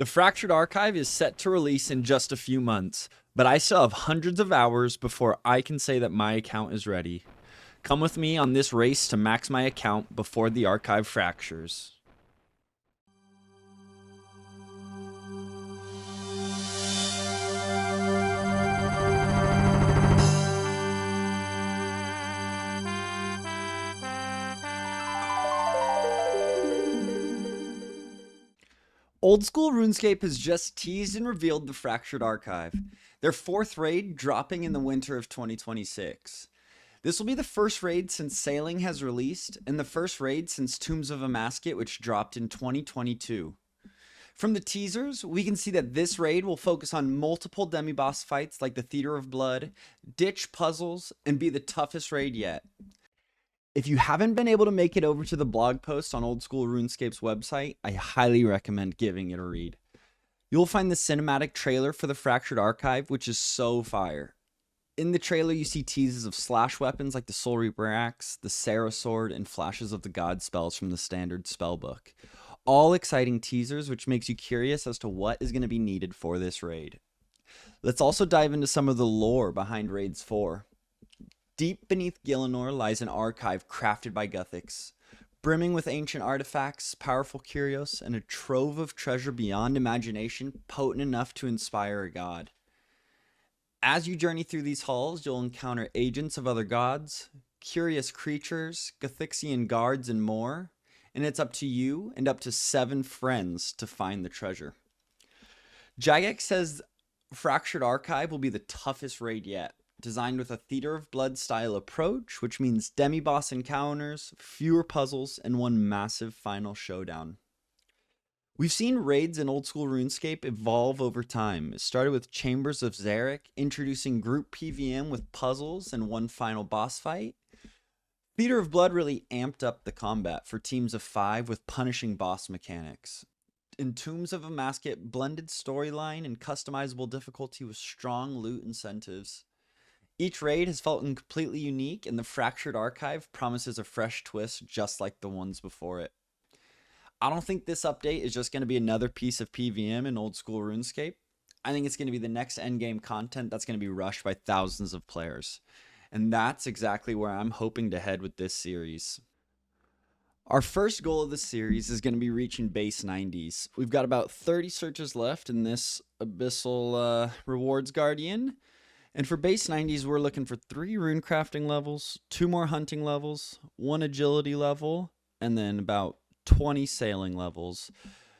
The Fractured Archive is set to release in just a few months, but I still have hundreds of hours before I can say that my account is ready. Come with me on this race to max my account before the archive fractures. Oldschool Runescape has just teased and revealed the Fractured Archive, their fourth raid dropping in the winter of 2026. This will be the first raid since Sailing has released, and the first raid since Tombs of Amasket, which dropped in 2022. From the teasers, we can see that this raid will focus on multiple demi-boss fights like the Theater of Blood, ditch puzzles, and be the toughest raid yet. If you haven't been able to make it over to the blog post on Oldschool Runescape's website, I highly recommend giving it a read. You'll find the cinematic trailer for the Fractured Archive, which is so fire. In the trailer, you see teases of slash weapons like the Soul Reaper Axe, the Sarah Sword, and flashes of the God spells from the standard spellbook. All exciting teasers, which makes you curious as to what is going to be needed for this raid. Let's also dive into some of the lore behind Raids 4. Deep beneath Gielinor lies an archive crafted by Guthix, brimming with ancient artifacts, powerful curios, and a trove of treasure beyond imagination, potent enough to inspire a god. As you journey through these halls, you'll encounter agents of other gods, curious creatures, Guthixian guards, and more, and it's up to you and up to 7 friends to find the treasure. Jagex says Fractured Archive will be the toughest raid yet, designed with a Theater of Blood style approach, which means demi-boss encounters, fewer puzzles, and one massive final showdown. We've seen raids in Oldschool Runescape evolve over time. It started with Chambers of Xeric, introducing group PvM with puzzles and one final boss fight. Theater of Blood really amped up the combat for teams of 5 with punishing boss mechanics. In Tombs of Amasket, blended storyline and customizable difficulty with strong loot incentives. Each raid has felt completely unique, and the Fractured Archive promises a fresh twist just like the ones before it. I don't think this update is just going to be another piece of PvM in Oldschool Runescape. I think it's going to be the next endgame content that's going to be rushed by thousands of players. And that's exactly where I'm hoping to head with this series. Our first goal of the series is going to be reaching base 90s. We've got about 30 searches left in this Abyssal Rewards Guardian. And for base 90s, we're looking for 3 runecrafting levels, 2 more hunting levels, 1 agility level, and then about 20 sailing levels.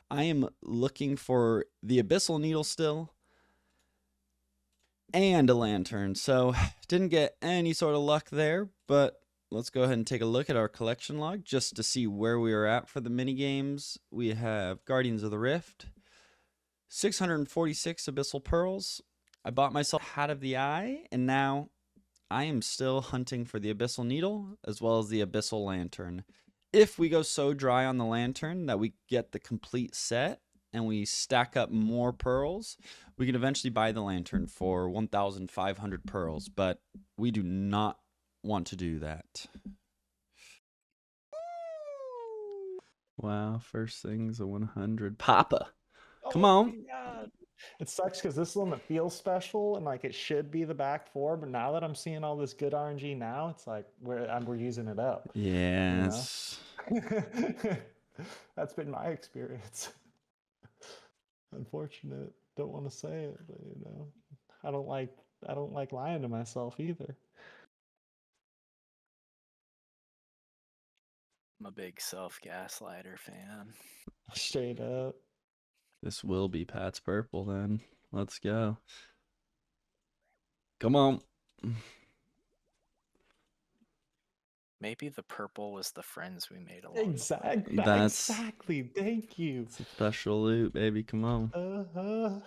I am looking for the Abyssal Needle still, and a lantern. So didn't get any sort of luck there, but let's go ahead and take a look at our collection log just to see where we are at for the minigames. We have Guardians of the Rift, 646 Abyssal Pearls. I bought myself Hat of the Eye, and now I am still hunting for the Abyssal Needle as well as the Abyssal Lantern. If we go so dry on the Lantern that we get the complete set and we stack up more pearls, we can eventually buy the Lantern for 1,500 pearls, but we do not want to do that. Wow, first thing's a 100. Papa, come on. My God. It sucks because this one, it feels special and like it should be the back 4, but now that I'm seeing all this good RNG now, it's like we're using it up. Yes. You know? That's been my experience. Unfortunate. Don't want to say it, but you know, I don't like lying to myself either. I'm a big self-gaslighter fan. Straight up. This will be Pat's purple then. Let's go. Come on. Maybe the purple was the friends we made along Exactly. That's Exactly. Thank you. It's a special loot, baby. Come on.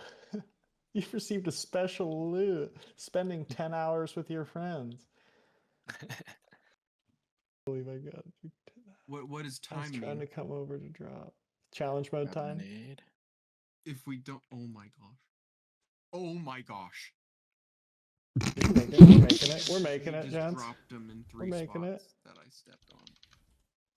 You've received a special loot. Spending 10 hours with your friends. Holy my God. What is time? I was trying to come over to drop. Challenge mode time. If we don't, oh my gosh. Oh my gosh. We're making it. We're making it, just gents. dropped them in 3 We're making spots it. that I stepped on.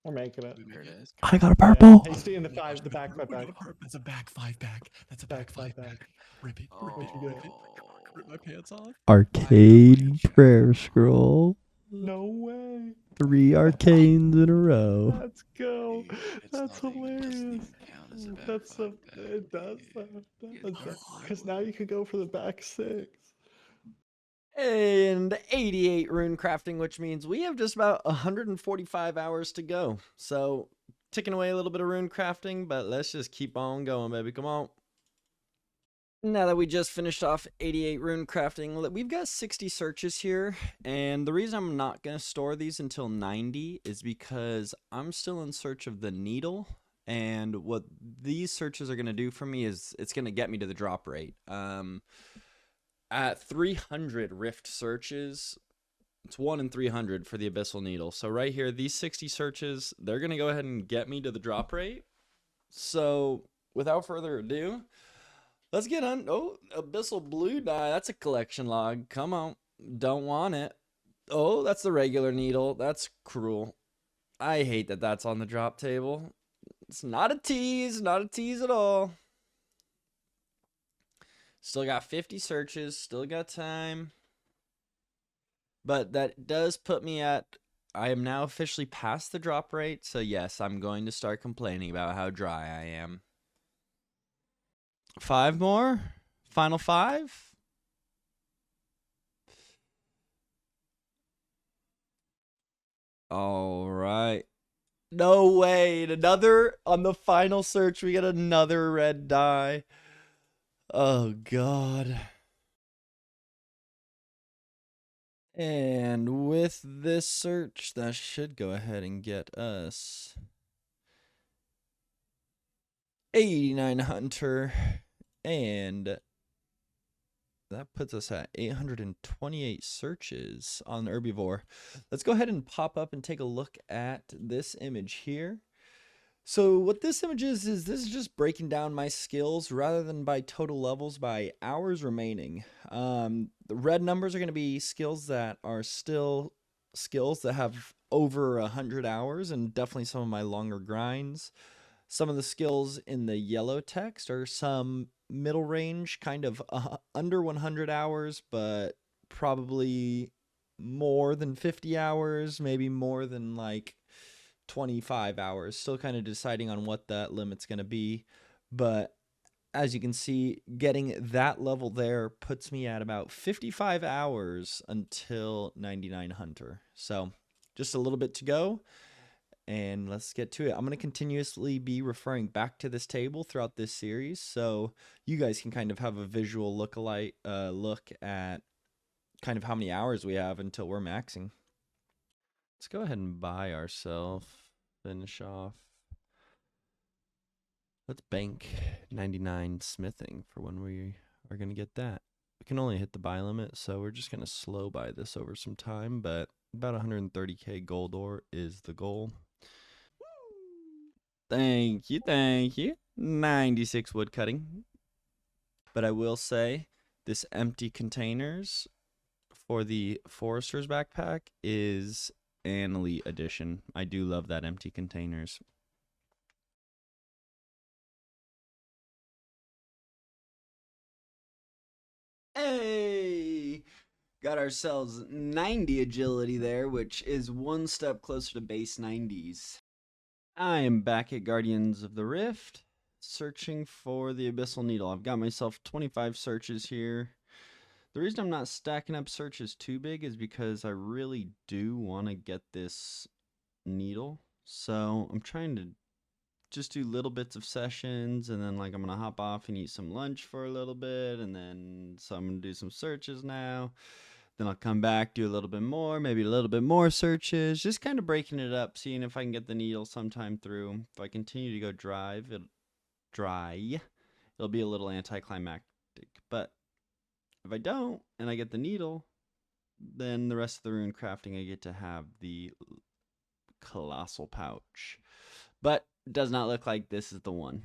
We're making it. We make There it it. is. I got a Yeah, purple. he's doing the Oh my gosh, the back, we back. got a purple. That's a back 5 back. That's a back 5 back. Rip it. Rip it. What'd you Rip get? it. Rip my pants off. Arcane prayer scroll. No way. 3 arcanes in a row. Let's go. Dude, it's That's nothing. It doesn't hilarious. even count as a back That's 5 so. back. It does. Yeah. Because now you could go for the back 6. And 88 rune crafting, which means we have just about 145 hours to go. So, ticking away a little bit of rune crafting, but let's just keep on going, baby. Come on. Now that we just finished off 88 rune crafting, we've got 60 searches here, and the reason I'm not going to store these until 90 is because I'm still in search of the needle, and what these searches are going to do for me is it's going to get me to the drop rate. At 300 rift searches, it's 1 in 300 for the abyssal needle. So right here, these 60 searches, they're going to go ahead and get me to the drop rate. So without further ado, let's get on. Oh, abyssal blue dye. That's a collection log. Come on. Don't want it. Oh, that's the regular needle. That's cruel. I hate that that's on the drop table. It's not a tease. Not a tease at all. Still got 50 searches. Still got time. But that does put me at... I am now officially past the drop rate. So yes, I'm going to start complaining about how dry I am. 5 more? Final 5? All right. No way. Another on the final search. We get another red dye. Oh, God. And with this search, that should go ahead and get us 89 hunter. And that puts us at 828 searches on Herbivore. Let's go ahead and pop up and take a look at this image here. So what this image is this is just breaking down my skills rather than by total levels, by hours remaining. The red numbers are going to be skills that are still skills that have over 100 hours, and definitely some of my longer grinds. Some of the skills in the yellow text are some middle range, kind of under 100 hours, but probably more than 50 hours, maybe more than like 25 hours. Still kind of deciding on what that limit's going to be. But as you can see, getting that level there puts me at about 55 hours until 99 hunter. So just a little bit to go. And let's get to it. I'm going to continuously be referring back to this table throughout this series, so you guys can kind of have a visual look at kind of how many hours we have until we're maxing. Let's go ahead and buy ourselves, finish off. Let's bank 99 smithing for when we are going to get that. We can only hit the buy limit, so we're just going to slow buy this over some time, but about 130k gold ore is the goal. Thank you, thank you. 96 wood cutting. But I will say, this empty containers for the Forester's backpack is an elite edition. I do love that empty containers. Hey! Got ourselves 90 agility there, which is one step closer to base 90s. I am back at Guardians of the Rift, searching for the Abyssal Needle. I've got myself 25 searches here. The reason I'm not stacking up searches too big is because I really do want to get this needle. So I'm trying to just do little bits of sessions, and then like I'm going to hop off and eat some lunch for a little bit, and then so I'm going to do some searches now. Then I'll come back, do a little bit more, maybe a little bit more searches, just kind of breaking it up, seeing if I can get the needle sometime through. If I continue to go dry, it'll be a little anticlimactic. But if I don't, and I get the needle, then the rest of the rune crafting, I get to have the colossal pouch. But it does not look like this is the one.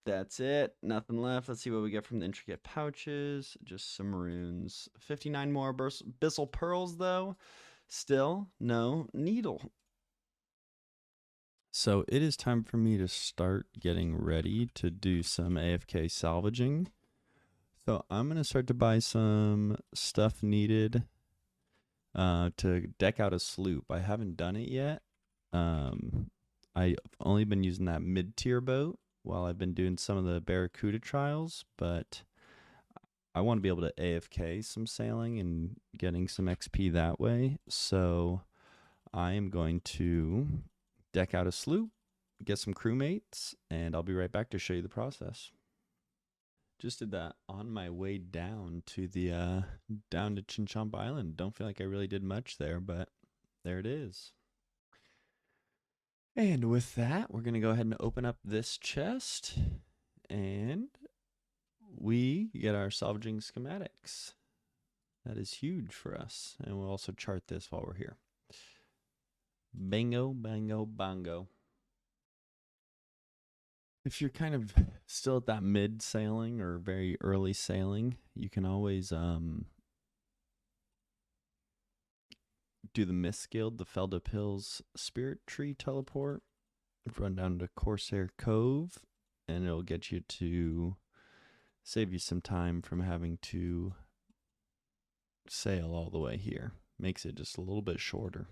That's it. Nothing left. Let's see what we get from the intricate pouches. Just some runes. 59 more Bissell pearls, though. Still no needle. So it is time for me to start getting ready to do some AFK salvaging. So I'm going to start to buy some stuff needed to deck out a sloop. I haven't done it yet. I've only been using that mid-tier boat while I've been doing some of the Barracuda trials, but I want to be able to AFK some sailing and getting some XP that way. So I am going to deck out a sloop, get some crewmates, and I'll be right back to show you the process. Just did that on my way down to the down to Chinchomp Island. Don't feel like I really did much there, but there it is. And with that, we're going to go ahead and open up this chest, and we get our salvaging schematics. That is huge for us, and we'll also chart this while we're here. Bango, bango, bongo. If you're kind of still at that mid sailing or very early sailing, you can always do the Mist Guild, the Feldip Hills Spirit Tree teleport, run down to Corsair Cove, and it'll get you to save you some time from having to sail all the way here. Makes it just a little bit shorter.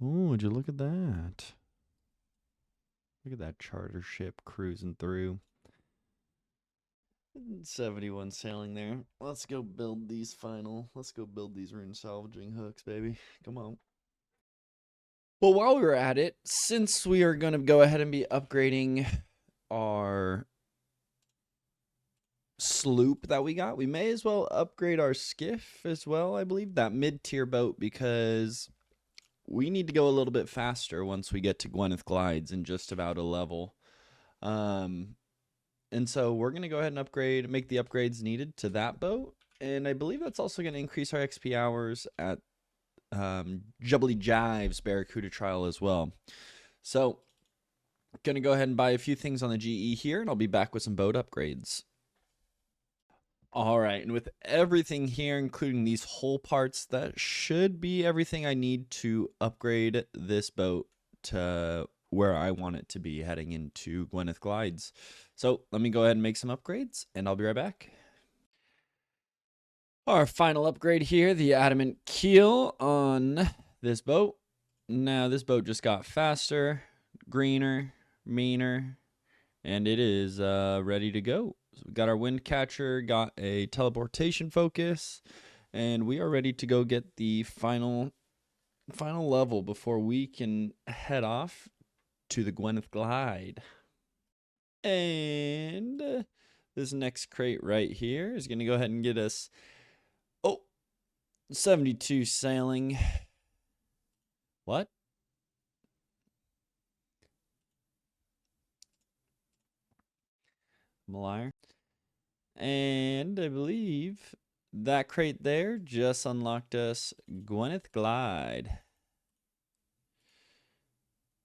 Oh, would you look at that? Look at that charter ship cruising through. 71 sailing there. Let's go build these rune salvaging hooks, baby. Come on. Well, while we were at it, since we are going to go ahead and be upgrading our sloop that we got, we may as well upgrade our skiff as well, I believe. That mid-tier boat, because we need to go a little bit faster once we get to Gwennneth Glides in just about a level. And so we're going to go ahead and make the upgrades needed to that boat. And I believe that's also going to increase our XP hours at Jubbly Jive's Barracuda trial as well. So going to go ahead and buy a few things on the GE here, and I'll be back with some boat upgrades. All right, and with everything here, including these hull parts, that should be everything I need to upgrade this boat to where I want it to be heading into Gwennneth Glides. So let me go ahead and make some upgrades, and I'll be right back. Our final upgrade here, the adamant keel on this boat. Now this boat just got faster, greener, meaner, and it is ready to go. So we got our wind catcher, got a teleportation focus, and we are ready to go get the final level before we can head off to the Gwennneth Glide. And this next crate right here is going to go ahead and get us 72 sailing. What? I'm a liar. And I believe that crate there just unlocked us Gwennneth Glide.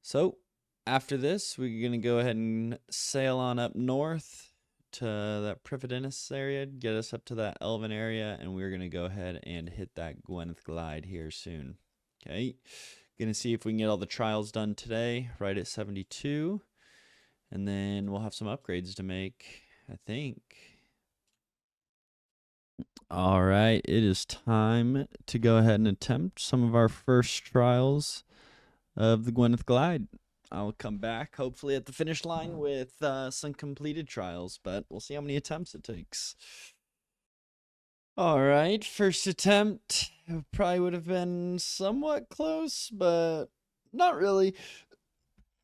So after this, we're going to go ahead and sail on up north to that Prividenus area, get us up to that Elven area, and we're going to go ahead and hit that Gwennneth Glide here soon. Okay, going to see if we can get all the trials done today, right at 72, and then we'll have some upgrades to make, I think. All right, it is time to go ahead and attempt some of our first trials of the Gwennneth Glide. I'll come back, hopefully, at the finish line with some completed trials, but we'll see how many attempts it takes. All right, first attempt probably would have been somewhat close, but not really.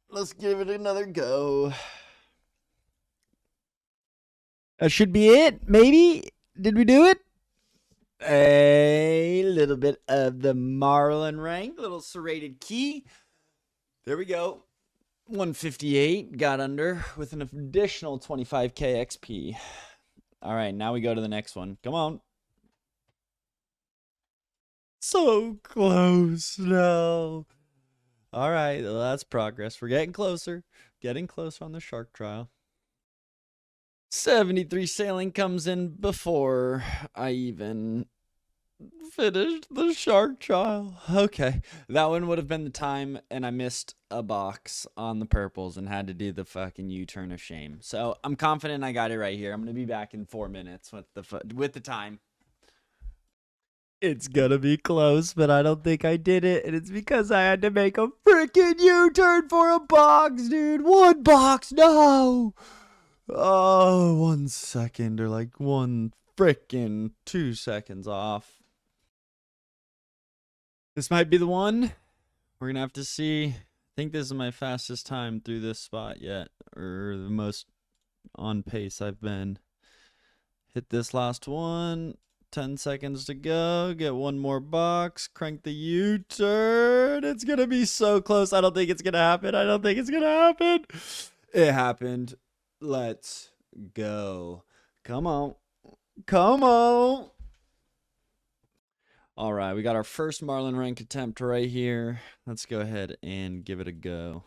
Let's give it another go. That should be it, maybe? Did we do it? A little bit of the Marlin rank, little serrated key. There we go. 158 got under with an additional 25k XP. All right, now we go to the next one. Come on. So close now. All right, well, that's progress. We're getting closer. Getting closer on the shark trial. 73 sailing comes in before I even finished the shark trial. Okay, that one would have been the time, and I missed a box on the purples and had to do the fucking U-turn of shame. So I'm confident I got it right here. I'm gonna be back in 4 minutes with the time. It's gonna be close, but I don't think I did it, and it's because I had to make a freaking U-turn for a box, dude. One box, no. Oh, 1 second or like 2 seconds off. This might be the one. We're gonna have to see. I think this is my fastest time through this spot yet, or the most on pace I've been. Hit this last one. 10 seconds to go. Get one more box. Crank the U-turn. It's gonna be so close. I don't think it's gonna happen. I don't think it's gonna happen. It happened. Let's go. Come on. Come on. All right, we got our first Marlin rank attempt right here. Let's go ahead and give it a go.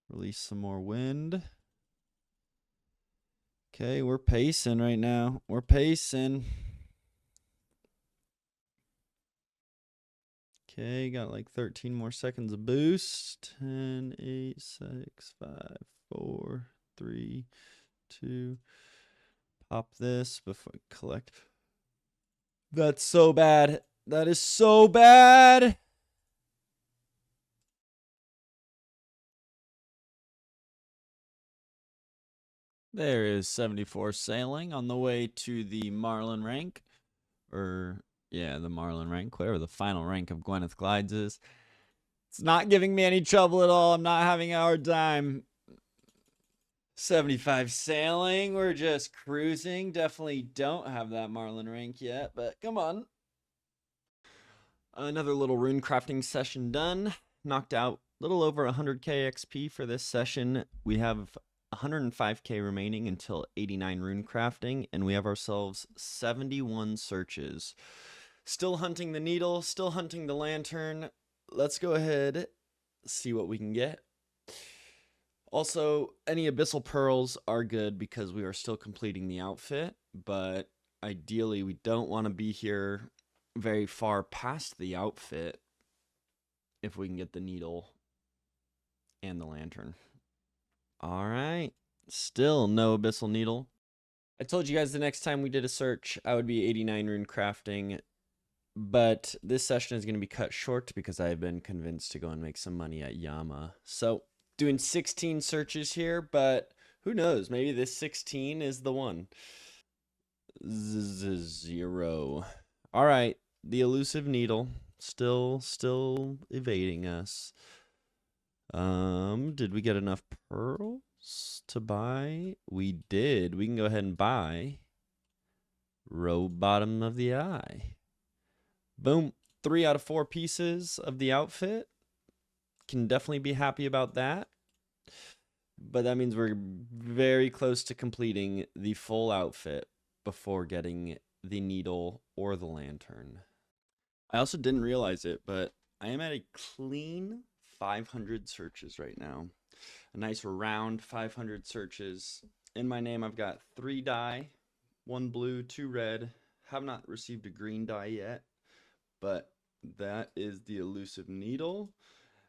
Release some more wind. Okay, we're pacing right now. We're pacing. Okay, got like 13 more seconds of boost. 10, 8, 6, 5, 4, 3, 2. Pop this before I collect. That's so bad. That is so bad. There is 74 sailing on the way to the Marlin rank. Or, yeah, the Marlin rank, whatever the final rank of Gwennneth Glides is. It's not giving me any trouble at all. I'm not having a hard time. 75 sailing. We're just cruising. Definitely don't have that Marlin rank yet, but come on. Another little rune crafting session done. Knocked out a little over 100k XP for this session. We have 105k remaining until 89 rune crafting, and we have ourselves 71 searches. Still hunting the needle, still hunting the lantern. Let's go ahead, see what we can get. Also, any abyssal pearls are good because we are still completing the outfit, but ideally we don't want to be here very far past the outfit if we can get the needle and the lantern. All right, still no abyssal needle. I told you guys the next time we did a search I would be 89 rune crafting, but this session is going to be cut short because I've been convinced to go and make some money at Yama. So doing 16 searches here, but who knows, maybe this 16 is the one. 0. All right, the elusive needle still evading us. Did we get enough pearls to buy? We did. We can go ahead and buy robe bottom of the eye. Boom. 3 out of 4 pieces of the outfit. Can definitely be happy about that. But that means we're very close to completing the full outfit before getting the needle or the lantern. I also didn't realize it, but I am at a clean 500 searches right now. A nice round 500 searches. In my name, I've got 3 dye, 1 blue, 2 red. Have not received a green dye yet, but that is the elusive needle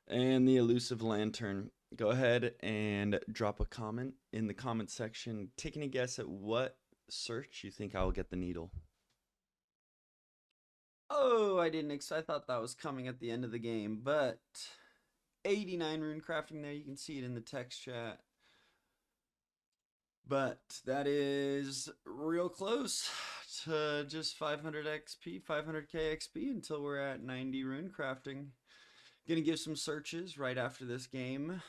and the elusive lantern. Go ahead and drop a comment in the comment section, taking a guess at what search you think I will get the needle. Oh, I thought that was coming at the end of the game, but 89 rune crafting there. You can see it in the text chat. But that is real close to just 500 XP, 500k XP until we're at 90 rune crafting. Gonna give some searches right after this game,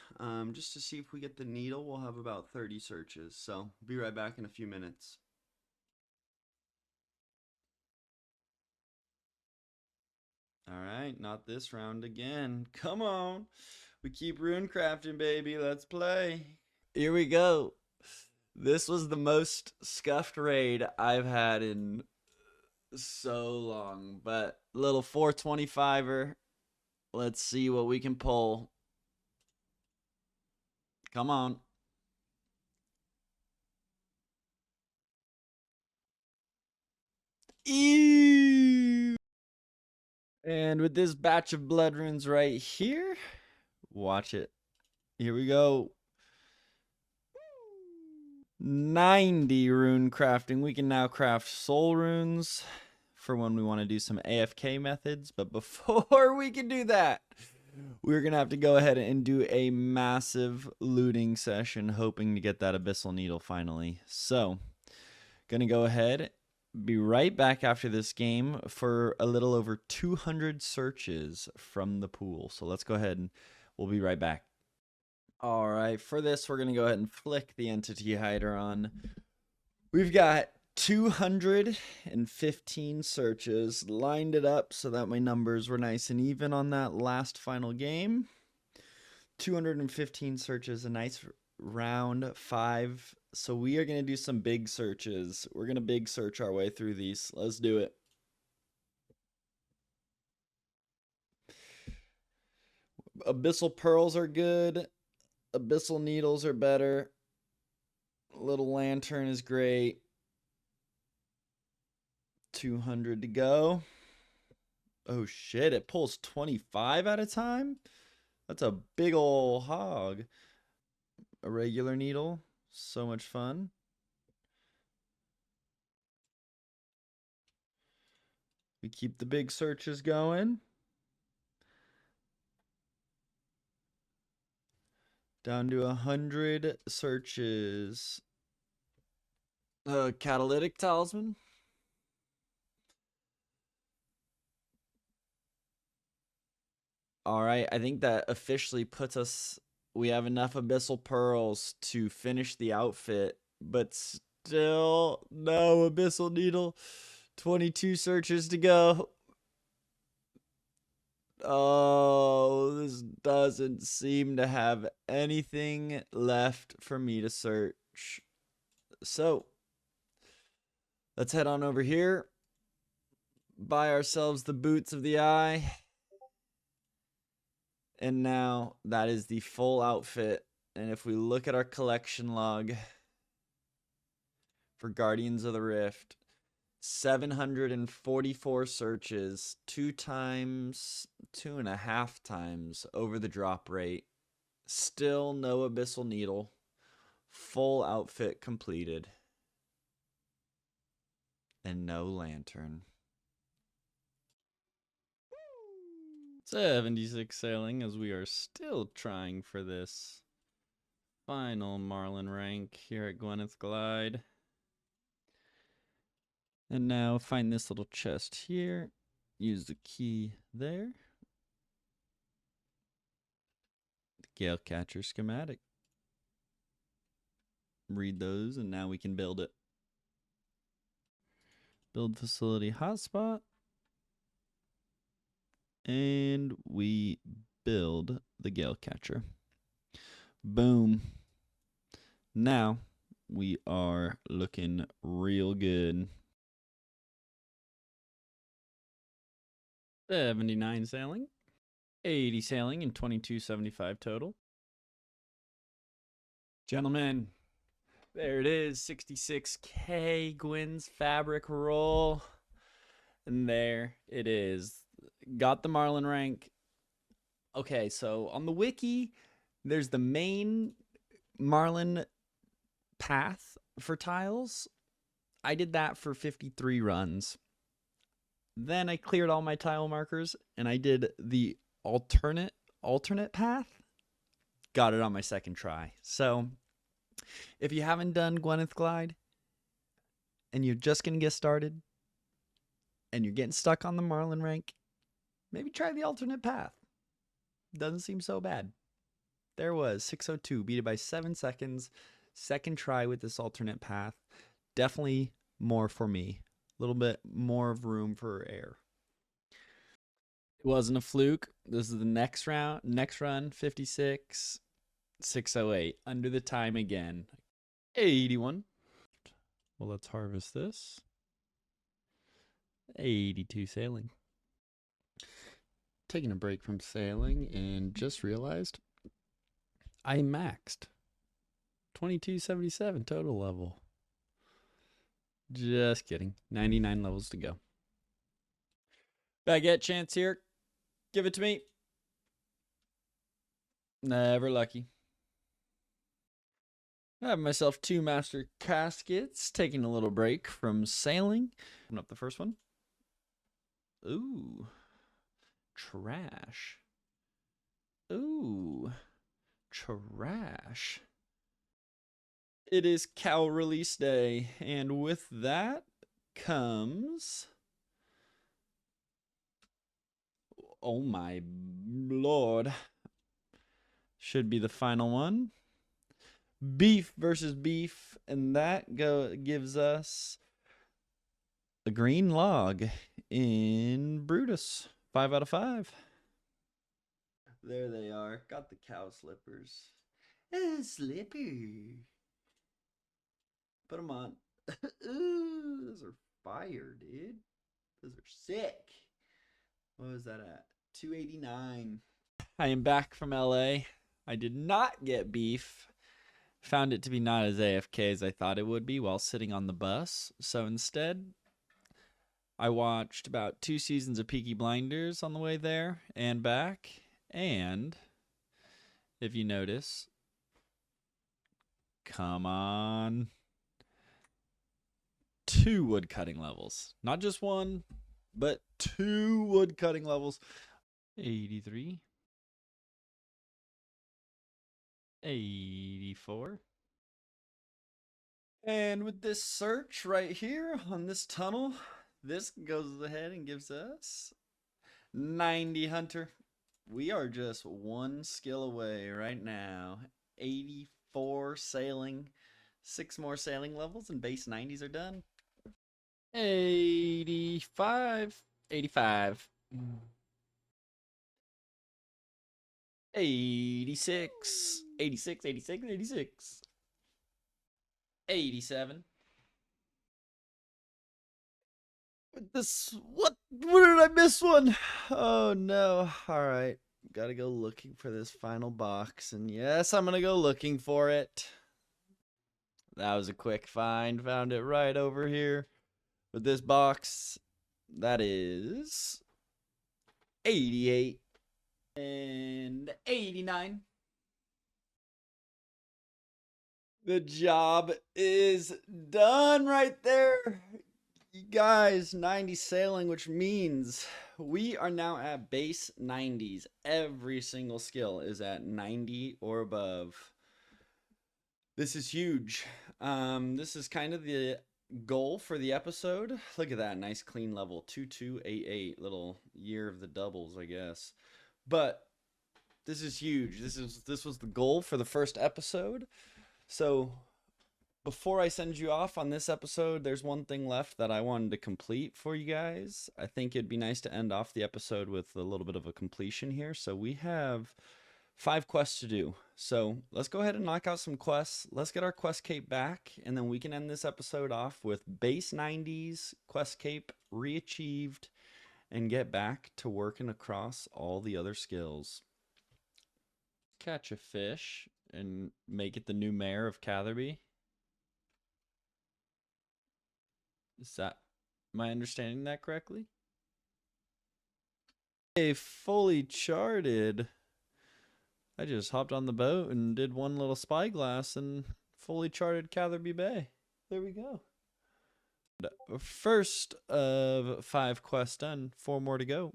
just to see if we get the needle. We'll have about 30 searches, so be right back in a few minutes. All right, not this round again. Come on. We keep rune crafting, baby. Let's play. Here we go. This was the most scuffed raid I've had in so long, but little 425er. Let's see what we can pull. Come on. Ew. And with this batch of blood runes right here, watch it. Here we go. 90 rune crafting. We can now craft soul runes for when we want to do some AFK methods. But before we can do that, we're going to have to go ahead and do a massive looting session, hoping to get that abyssal needle finally. So, going to go ahead, be right back after this game for a little over 200 searches from the pool. So let's go ahead and we'll be right back. All right, for this, we're going to go ahead and flick the entity hider on. We've got 215 searches, lined it up so that my numbers were nice and even on that last final game. 215 searches, a nice round 5. So we are going to do some big searches. We're going to big search our way through these. Let's do it. Abyssal pearls are good. Abyssal needles are better. Little lantern is great. 200 to go. Oh shit, it pulls 25 at a time? That's a big ol' hog. A regular needle. So much fun. We keep the big searches going. Down to 100 searches. Catalytic talisman. All right, I think that officially puts us. We have enough abyssal pearls to finish the outfit, but still no abyssal needle. 22 searches to go. Oh, this doesn't seem to have anything left for me to search. So, let's head on over here. Buy ourselves the boots of the eye. And now that is the full outfit. And if we look at our collection log for Guardians of the Rift, 744 searches, 2.5 times over the drop rate. Still no abyssal needle. Full outfit completed. And no lantern. 76 sailing as we are still trying for this final Marlin rank here at Gwennneth Glide. And now find this little chest here. Use the key there. The Gale Catcher schematic. Read those and now we can build it. Build facility hotspot. And we build the Gale Catcher. Boom. Now we are looking real good. 79 sailing, 80 sailing, and 2275 total. Gentlemen, there it is, 66K Gwen's fabric roll. And there it is. Got the Marlin rank. Okay, so on the wiki, there's the main Marlin path for tiles. I did that for 53 runs. Then I cleared all my tile markers and I did the alternate path. Got it on my second try. So if you haven't done Gwennneth Glide and you're just going to get started and you're getting stuck on the Marlin rank, maybe try the alternate path. Doesn't seem so bad. There was 602, beat it by 7 seconds. Second try with this alternate path. Definitely more for me. A little bit more of room for air. It wasn't a fluke. This is the next run, 56, 608. Under the time again. 81. Well, let's harvest this. 82 sailing. taking a break from sailing and just realized I maxed 2277 total level. Just kidding. 99 levels to go. Baguette chance here. Give it to me. Never lucky. I have myself 2 master caskets, taking a little break from sailing. Open up the first one. Ooh. Trash. Ooh. Trash. It is cow release day, and with that comes... Oh my lord. Should be the final one. Beef versus beef, and that gives us a green log in Brutus. 5 out of 5. There they are. Got the cow slippers. Slipper. Put them on. Ooh, those are fire, dude. Those are sick. What was that at? 289. I am back from LA. I did not get beef. Found it to be not as AFK as I thought it would be while sitting on the bus. So instead, I watched about 2 seasons of Peaky Blinders on the way there and back. And if you notice, come on, 2 woodcutting levels. Not just 1, but 2 woodcutting levels. 83. 84. And with this search right here on this tunnel, this goes ahead and gives us 90 hunter. We are just 1 skill away right now. 84 sailing. 6 more sailing levels and base 90s are done. 85. 85. 86. 86, 86, 86. 87. What did I miss one? Oh no. All right. Gotta go looking for this final box. And yes, I'm gonna go looking for it. That was a quick find. Found it right over here. With this box, that is 88 and 89. The job is done right there. You guys, 90 sailing, which means we are now at base 90s. Every single skill is at 90 or above. This is huge. This is kind of the goal for the episode. Look at that, nice clean level, 2288, little year of the doubles, I guess. But this is huge. This was the goal for the first episode. So before I send you off on this episode, there's one thing left that I wanted to complete for you guys. I think it'd be nice to end off the episode with a little bit of a completion here. So we have 5 quests to do. So let's go ahead and knock out some quests. Let's get our quest cape back, and then we can end this episode off with base 90s, quest cape re-achieved, and get back to working across all the other skills. Catch a fish and make it the new mayor of Catherby. Am I understanding that correctly? A fully charted. I just hopped on the boat and did one little spyglass and fully charted Catherby Bay. There we go. First of 5 quests done, 4 more to go.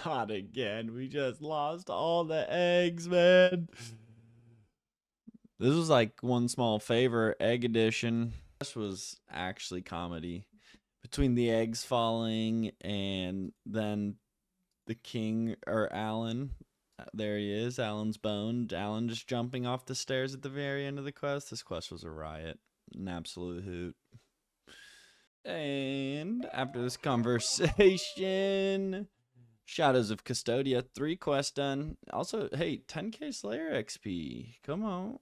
Not again. We just lost all the eggs, man. This was like one small favor, egg edition. This was actually comedy. Between the eggs falling and then the king, or Alan, there he is, Alan's boned. Alan just jumping off the stairs at the very end of the quest. This quest was a riot. An absolute hoot. And after this conversation, Shadows of Custodia, 3 quests done. Also, hey, 10k Slayer XP. Come on.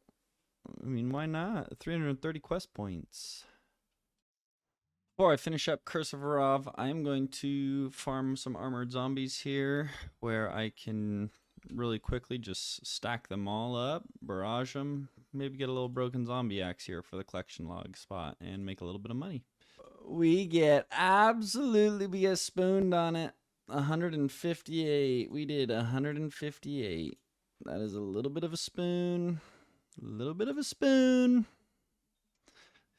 I mean, why not? 330 quest points. Before I finish up Curse of Arav, I'm going to farm some armored zombies here where I can really quickly just stack them all up, barrage them, maybe get a little broken zombie axe here for the collection log spot and make a little bit of money. We get spooned on it. 158. We did 158. That is a little bit of a spoon. A little bit of a spoon.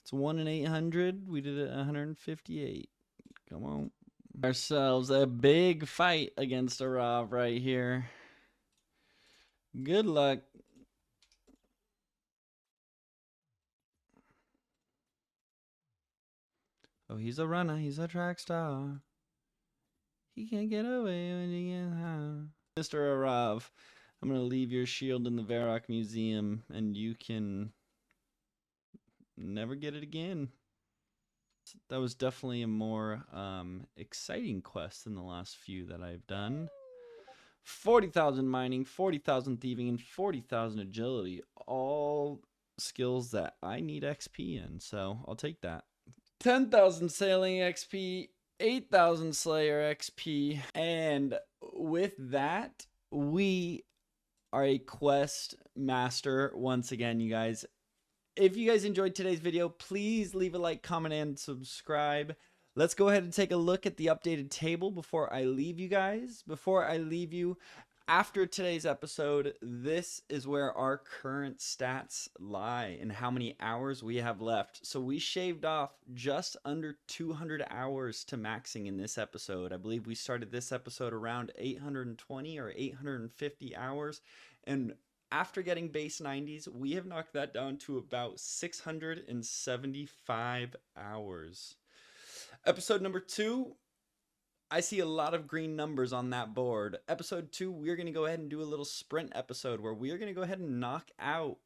It's 1 in 800. We did it 158. Come on. Ourselves a big fight against Arav right here. Good luck. Oh, he's a runner. He's a track star. He can't get away when he gets high. Mr. Arav, I'm going to leave your shield in the Varrock Museum, and you can never get it again. That was definitely a more exciting quest than the last few that I've done. 40,000 mining, 40,000 thieving, and 40,000 agility. All skills that I need XP in, so I'll take that. 10,000 sailing XP, 8,000 Slayer XP, and with that, we are a quest master once again, you guys. If you guys enjoyed today's video, please leave a like, comment, and subscribe. Let's go ahead and take a look at the updated table before I leave you guys. Before I leave you, after today's episode, this is where our current stats lie and how many hours we have left. So we shaved off just under 200 hours to maxing in this episode. I believe we started this episode around 820 or 850 hours. And after getting base 90s, we have knocked that down to about 675 hours. Episode number 2, I see a lot of green numbers on that board. Episode 2, we're going to go ahead and do a little sprint episode where we are going to go ahead and knock out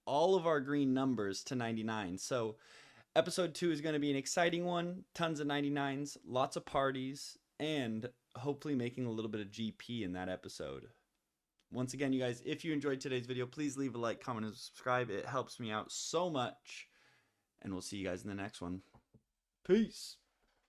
all of our green numbers to 99. So episode 2 is going to be an exciting one. Tons of 99s, lots of parties, and hopefully making a little bit of GP in that episode. Once again, you guys, if you enjoyed today's video, please leave a like, comment, and subscribe. It helps me out so much. And we'll see you guys in the next one. Peace.